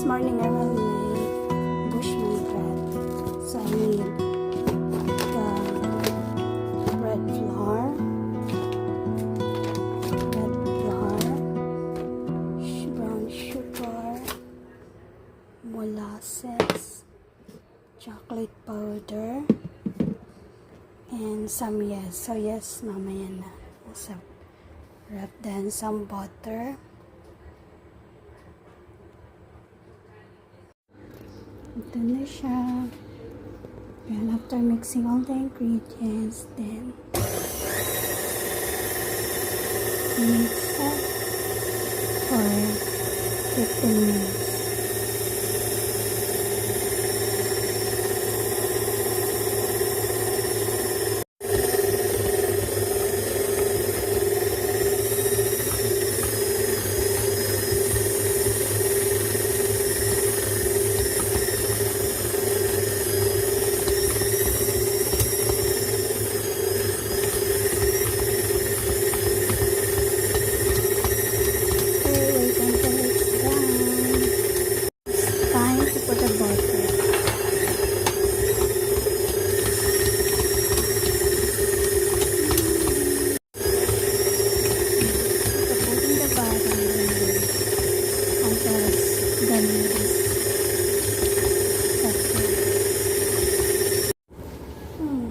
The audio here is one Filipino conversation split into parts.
This morning I will make bushmeat bread. So I need the bread flour, brown sugar, molasses, chocolate powder, and some soya mamaya na. So, then some butter. Ito na siya. And after mixing all the ingredients, then mix it for 15 minutes.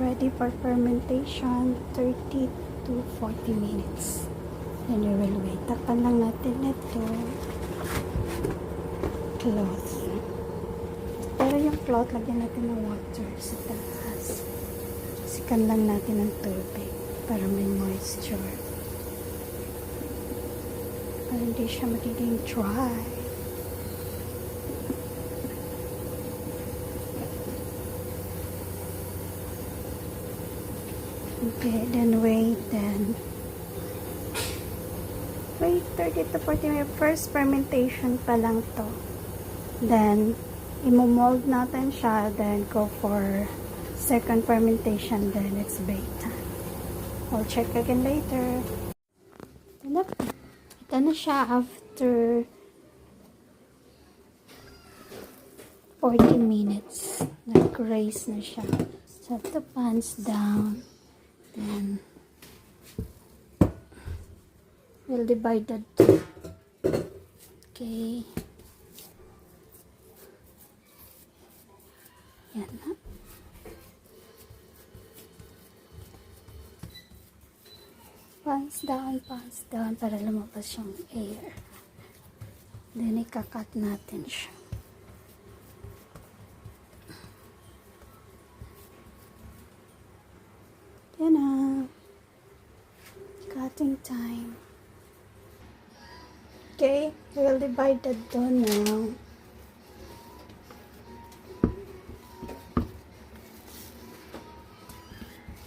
Ready for fermentation, 30 to 40 minutes. Then we will wait. Takpan lang natin ito cloth. Pero yung cloth, lagyan natin ng water sa taas. Sikan lang natin ng tubig para may moisture. Para hindi siya magiging dry. Okay, then wait 30 to 40 minutes. First fermentation pa lang to. Then, imo-mold natin siya. Then, go for second fermentation. Then, it's bake time. I'll check again later. Ito na siya after 40 minutes. Nag-raise na siya. Set the pans down. Then we'll divide that two. Okay. Yan na. Pans down para lumabas yung air. Then ikakat natin siya. Yan na. Cutting time. Okay, we'll divide the dough now.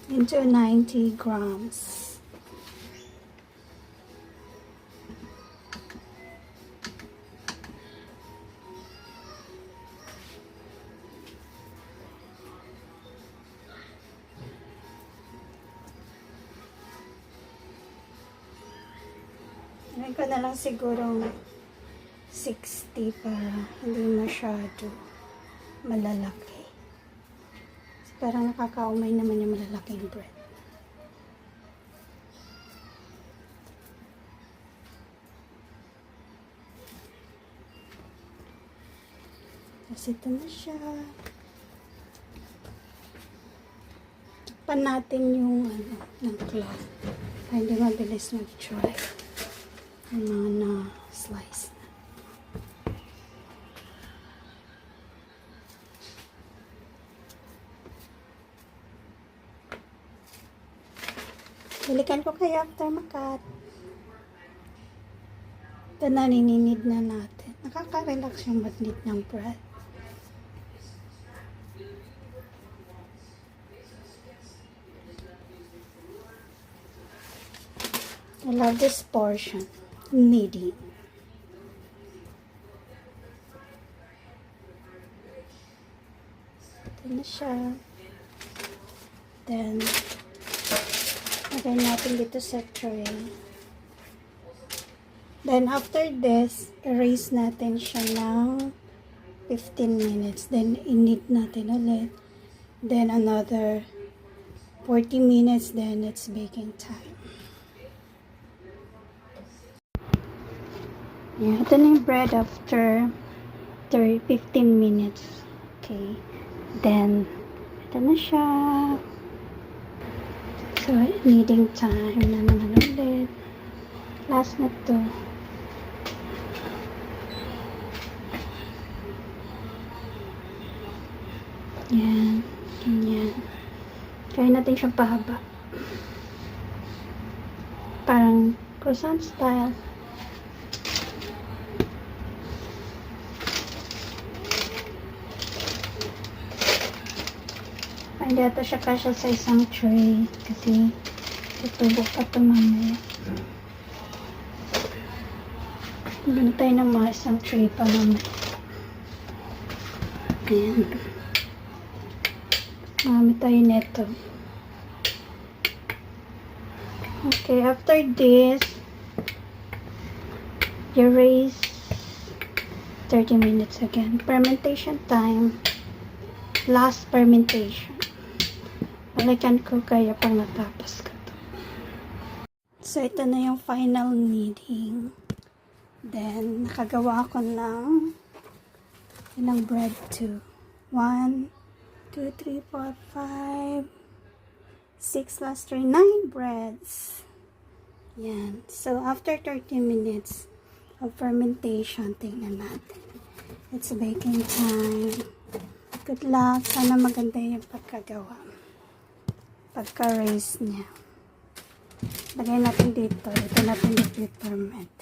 Into 90 grams. Ngayon ko na lang siguro 60 para hindi masyado malalaki. Kasi parang nakakaumay naman yung malalaking bread. Tapos ito na siya. Takpan natin yung ng cloth para hindi mabilis mag-dry. Yung mga na-slice na. Balikan ko kayo after makat. Ito na, nininid na natin. Nakaka-relax yung matnid ng bread. I love this portion. Kneading. Ito na siya. Then, lagay natin dito sa tray. Then, after this, erase natin siya ng 15 minutes. Then, init natin ulit. Then, another 40 minutes. Then, it's baking time. Yeah, ito na yung bread after 15 minutes. Okay. Then, ito na siya. So, kneading time na naman ulit. Last na to. Yan. Ganyan. Kaya natin siyang pahaba. Parang croissant style. Hindi ata siya kasya sa isang tray kasi tutubo pa ito mamaya. Gano'n tayo ng mga isang tray pa mamaya. Ayan. Marami tayo neto. Okay, after this, you raise 30 minutes again. Fermentation time. Last fermentation. Balikan ko kaya pang natapos ko to. So, ito na yung final kneading. Then, nakagawa ako ng ilang bread to 1, 2, 3, 4, 5, 6 plus 3, 9 breads. Yan. So, after 30 minutes of fermentation, tingnan natin. It's baking time. Good luck. Sana maganda yung pagkagawa. Pagka-raise niya. Lagay natin dito. Ito natin i-ferment.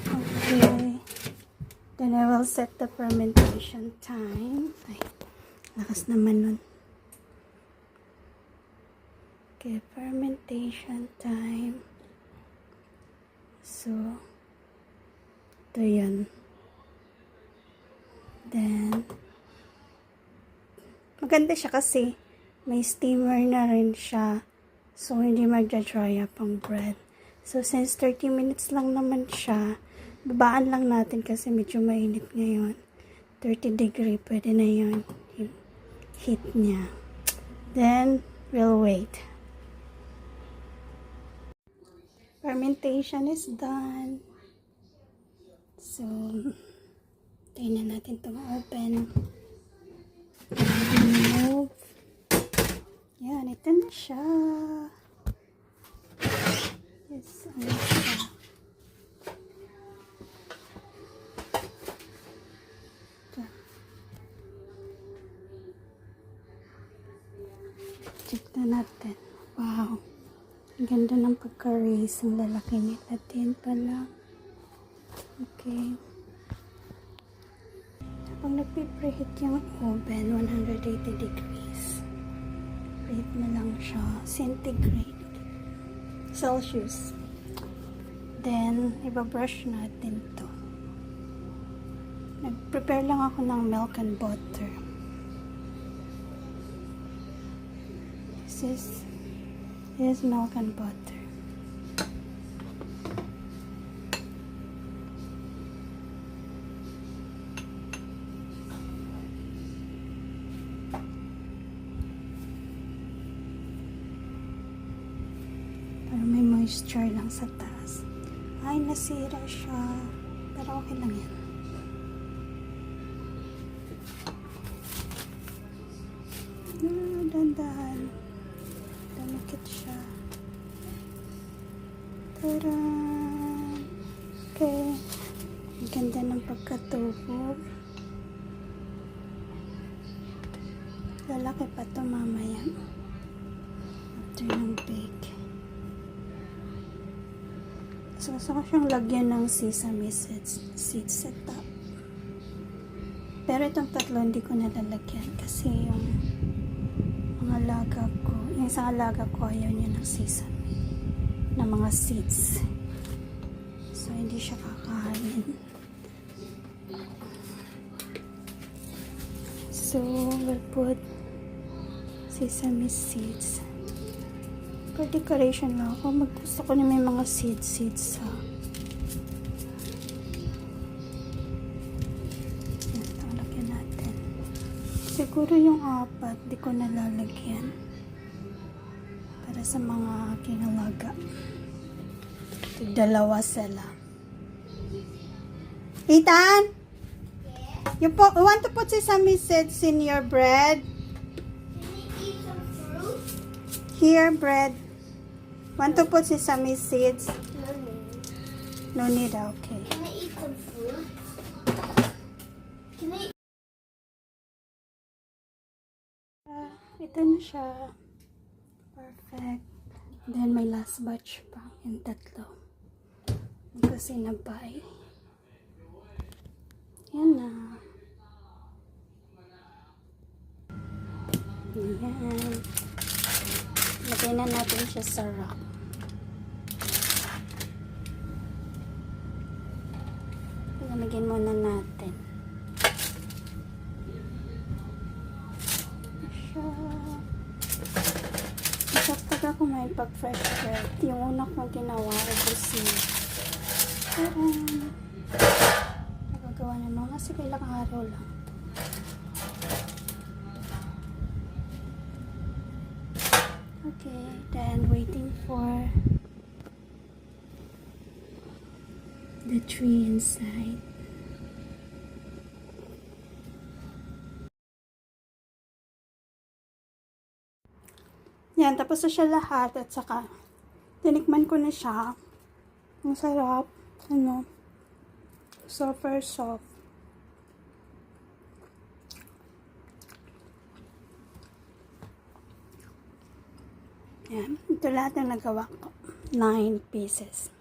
Okay. Then I will set the fermentation time. Ay, lakas naman nun. Okay, fermentation time. So, ito yun. Then, maganda siya kasi may steamer na rin siya. So, hindi magja-dry up ang bread. So, since 30 minutes lang naman siya, babaan lang natin kasi medyo mainit ngayon. 30 degree, pwede na yun. Yung heat niya. Then, we'll wait. Fermentation is done. So, tayo na natin itong open. Remove. Yan, ito na siya. Yes, ano siya. Ito. Check na natin. Wow. Ang ganda ng pagka-raise. Ang lalaki nila din pala. Okay. Habang nagpipreheat yung oven, 180 degrees. Preheat na lang siya. Centigrade. Celsius. Then, ibabrush natin to. Nag-prepare lang ako ng milk and butter. This is milk and butter. Para may moisture lang sa taas. Ay, nasira siya. Pero okay lang yan. Dandahan. Dumikit siya. Taran! Okay. Ang ganda ng pagkatubo. Lalaki pa ito mamaya. After ng bake. So, gusto ko siyang lagyan ng sesame seeds sa top. Pero itong tatlo hindi ko nalalagyan kasi yung mga alaga ko, yung isang alaga ko ayaw niya ng sesame na mga seeds. So, hindi siya kakain. So, we'll put sesame seeds. For decoration lang ako. Gusto ko na may mga seeds ha. Siguro yung 4, di ko nalalagyan. Para sa mga aking alaga. Ito, 2 sila. Ethan! You want to put sesame seeds in your bread? Can I eat some fruit? Here, bread. Want to put sesame seeds? No need. No need, okay. Can I eat some fruit? Can I? Ito na siya. Perfect. Then, may last batch pa. Yung 3. Hindi ko sinabay. Yan na. Yan. Lagay na natin siya sa rack. Lamigin muna natin. Masarap ako kumain pag fresh bread. Yung una kong ginawa, ubusin. Pero, nagagawa naman kasi kailang araw lang. Okay, then waiting for the tree inside. Yan, tapos na siya lahat at saka tinikman ko na siya. Ang sarap. Ano? Super soft. Yan. Ito lahat ang nagawa ko. 9 pieces.